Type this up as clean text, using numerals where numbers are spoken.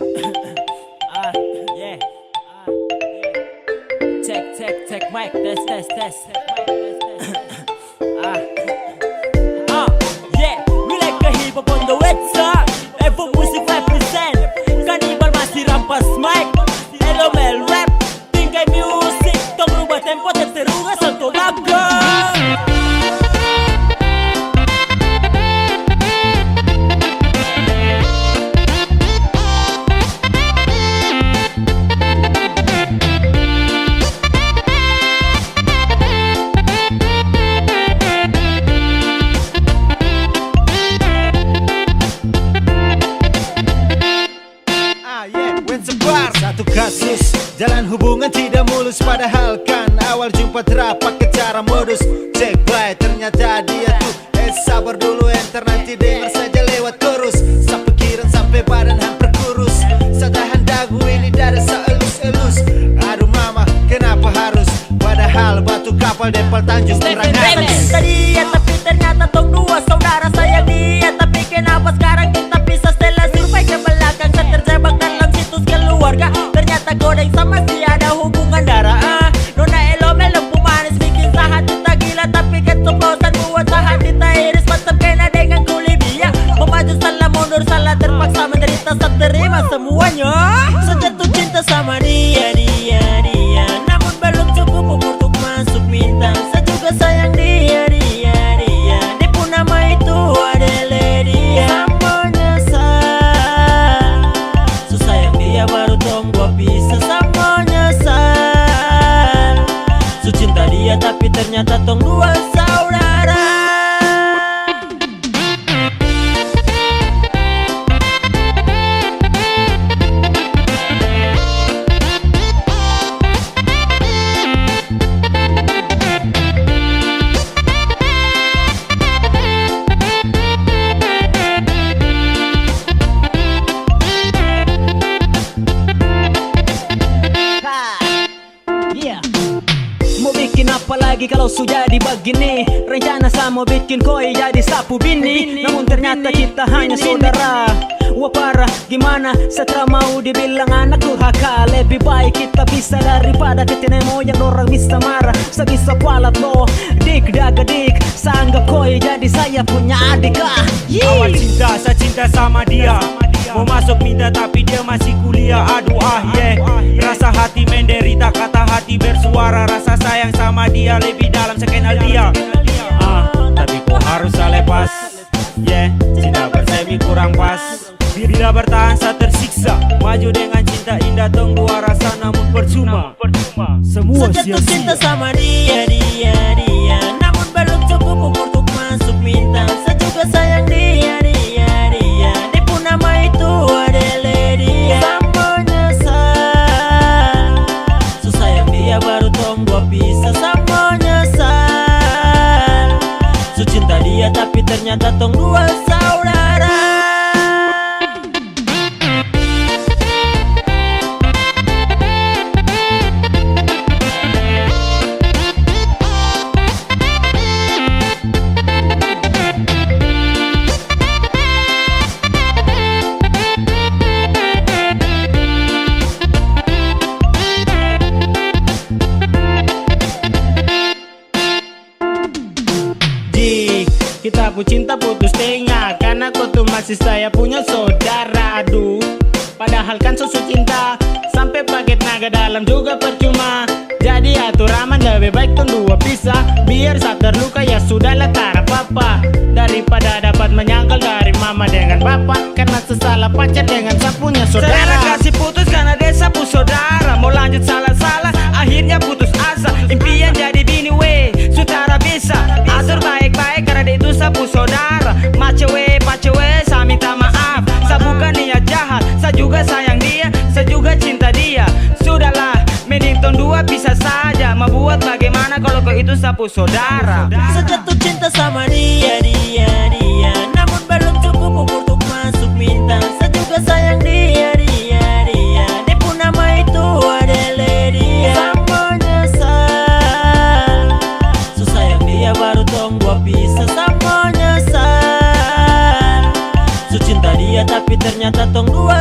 Yeah. Check mic, test. Yeah, we like the hip hop on the website. Evo Music represent. Cannibal masih rampas mic. Elomel rap, tingkai music. Tong rubah tempo terseruga salto labga. Satu kasus, jalan hubungan tidak mulus. Padahal kan awal jumpa terapak ke cara modus. Cek baik, ternyata dia tuh sabar dulu, enter nanti denger saja lewat chorus. Pikiran sampai badan hampir kurus. Satahan dagu ini dada seelus-elus. Aduh mama, kenapa harus? Padahal batu kapal Depal Tanjung kurang halus. Tadi ya tapi ternyata tong dua saudara sayang dia. Tapi kenapa sekarang kita pisah? Setelah survei ke belakang dan terjebak dalam situs keluarga. Ternyata godeng sama si ada hubungan darah. Nona Elomel lempu manis bikin sahati tak gila. Tapi keceplosan buat sahati tak iris. Macam kena dengan kulit dia. Memaju salah mundur salah terpaksa menderita saat terima semuanya. Sejatuh cinta sama dia. Namun belum cukup untuk masuk bintang. Saya juga sayang dia. Dia pun nama itu adalah dia. Samanya so sayang dia baru tong gua bisa. Samanya so cinta dia tapi ternyata tong dua saudara. Mau bikin apa lagi kalau sudah di begini? Rencana saya mau bikin koi jadi sapu bini. Namun ternyata kita hanya saudara. Wah parah, gimana setelah mau dibilang anak durhaka. Lebih baik kita bisa daripada kita moyang orang bisa marah. Saya bisa kualat lo, dik dagadik. Saya anggap koi jadi saya punya adik. Awal cinta, saya cinta sama dia. Mau masuk minta tapi dia masih kuliah. Aduh rasa hati menderita, kata hati bersuara. Rasa sayang sama dia lebih dalam saya kenal dia. Tapi kok harus saya lepas. Cinta bersemi kurang pas. Bila bertahan saya tersiksa. Maju dengan cinta indah tong dua rasa namun percuma. Semua Sejatuh cinta sia-sia. sama dia. Namun belum cukup untuk masuk bintang. Saya juga sayang dia. Dia pun nama itu adalah dia. Samanya so sayang dia baru tong gua bisa. Samanya so cinta dia tapi ternyata tong dua saudara. Kita pun cinta putus tengah karena kau tuh masih saya punya saudara. Aduh, padahal kan susu cinta sampai paket naga dalam juga percuma. Jadi atur aman lebih baik tuh dua pisah. Biar saat terluka ya sudahlah tak apa-apa. Daripada dapat menyangkal dari mama dengan papa. Karena sesalah pacar dengan sapunya saudara. Kasih putus karena dia sapu saudara. Mau lanjut salah-salah akhirnya putus asa. Impian jadi bini we sutara bisa. Atur baik-baik karena dia itu sapu saudara. Pacewe saya minta maaf. Saya bukan niat jahat. Saya juga sayang dia. Saya juga cinta dia. Sudahlah mending tong dua bisa saja. Mau buat bagaimana kalau kau itu sapu saudara. Sejatuh cinta sama dia. Namun belum cukup untuk masuk bintang. Saya juga sayang dia. Dia pun nama itu adalah dia. Samanya so sayang dia baru tong gua bisa. Samanya so cinta dia tapi ternyata tong dua